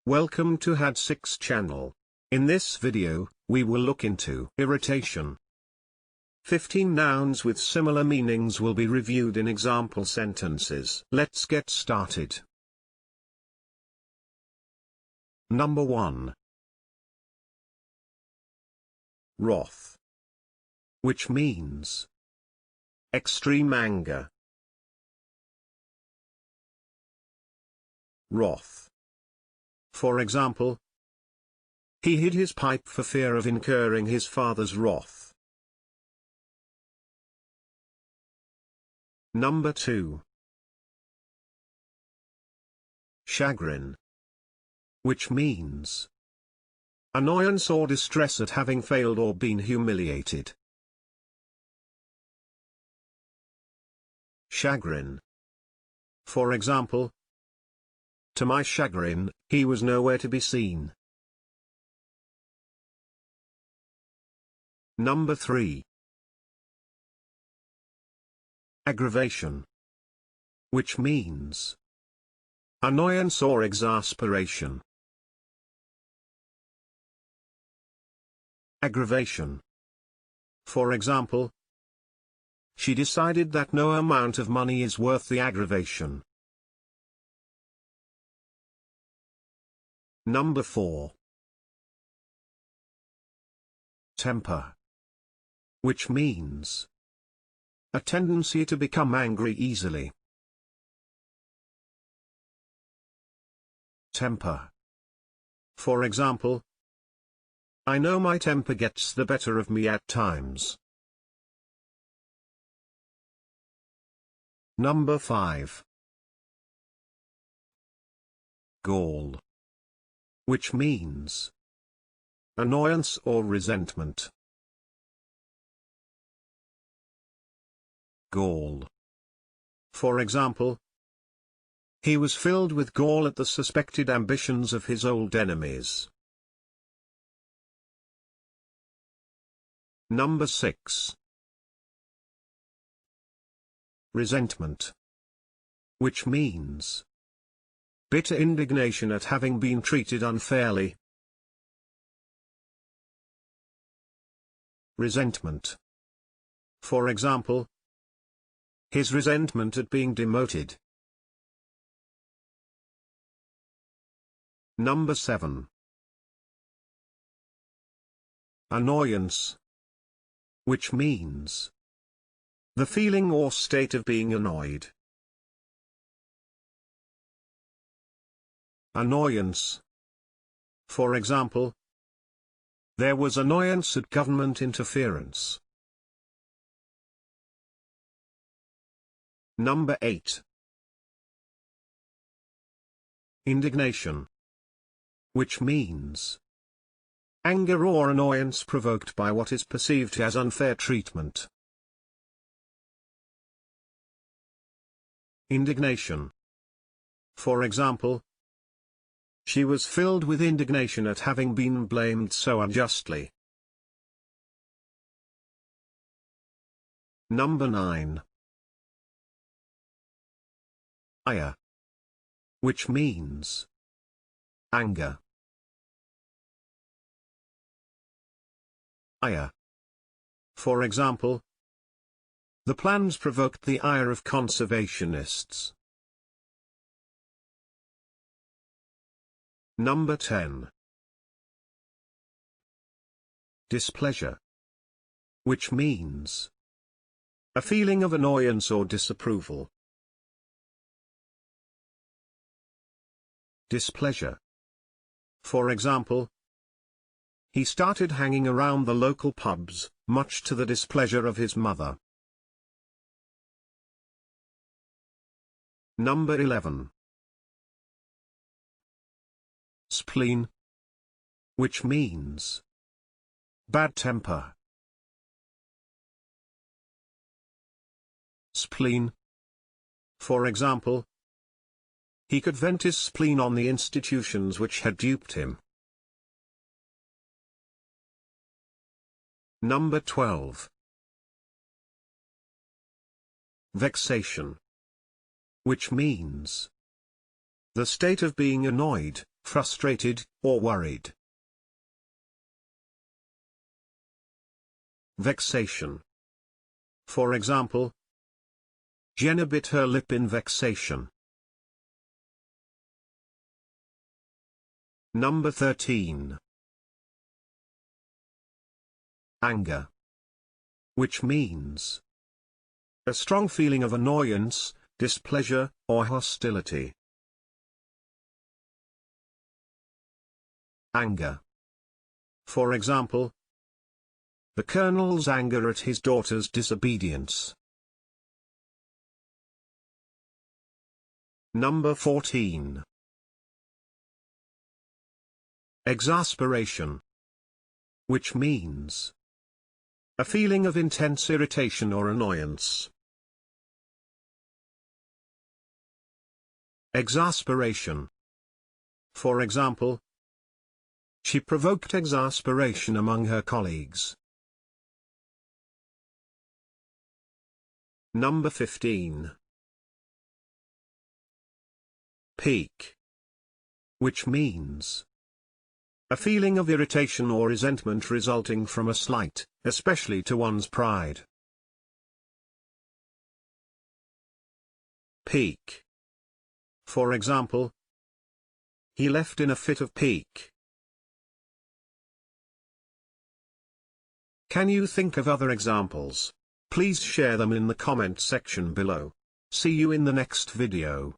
Welcome to Had6 channel. In this video, we will look into irritation. 15 nouns with similar meanings will be reviewed in example sentences. Let's get started. Number 1. Wrath, which means extreme anger. Wrath. For example, he hid his pipe for fear of incurring his father's wrath. Number 2. Chagrin, which means annoyance or distress at having failed or been humiliated. Chagrin. For example, to my chagrin, he was nowhere to be seen. Number 3. Aggravation, which means annoyance or exasperation. Aggravation. For example, she decided that no amount of money is worth the aggravation. Number 4. Temper, which means a tendency to become angry easily. Temper. For example, I know my temper gets the better of me at times. Number 5. Gall, which means annoyance or resentment. Gall. For example, he was filled with gall at the suspected ambitions of his old enemies. Number 6. Resentment, which means bitter indignation at having been treated unfairly. Resentment. For example, his resentment at being demoted. Number 7. Annoyance, which means the feeling or state of being annoyed. Annoyance. For example, there was annoyance at government interference. Number 8. Indignation, which means anger or annoyance provoked by what is perceived as unfair treatment. Indignation. For example, she was filled with indignation at having been blamed so unjustly. Number 9. Ire, which means anger. Ire. For example, the plans provoked the ire of conservationists. Number 10. Displeasure, which means a feeling of annoyance or disapproval. Displeasure. For example, he started hanging around the local pubs, much to the displeasure of his mother. Number 11. Spleen, which means bad temper. Spleen. For example, he could vent his spleen on the institutions which had duped him. Number 12. Vexation, which means the state of being annoyed, frustrated, or worried. Vexation. For example, Jenna bit her lip in vexation. Number 13. Anger. Which means a strong feeling of annoyance, displeasure, or hostility. Anger. For example, the colonel's anger at his daughter's disobedience. Number 14. Exasperation. Which means a feeling of intense irritation or annoyance. Exasperation. For example, she provoked exasperation among her colleagues. Number 15. Pique. Which means a feeling of irritation or resentment resulting from a slight, especially to one's pride. Pique. For example, he left in a fit of pique. Can you think of other examples? Please share them in the comment section below. See you in the next video.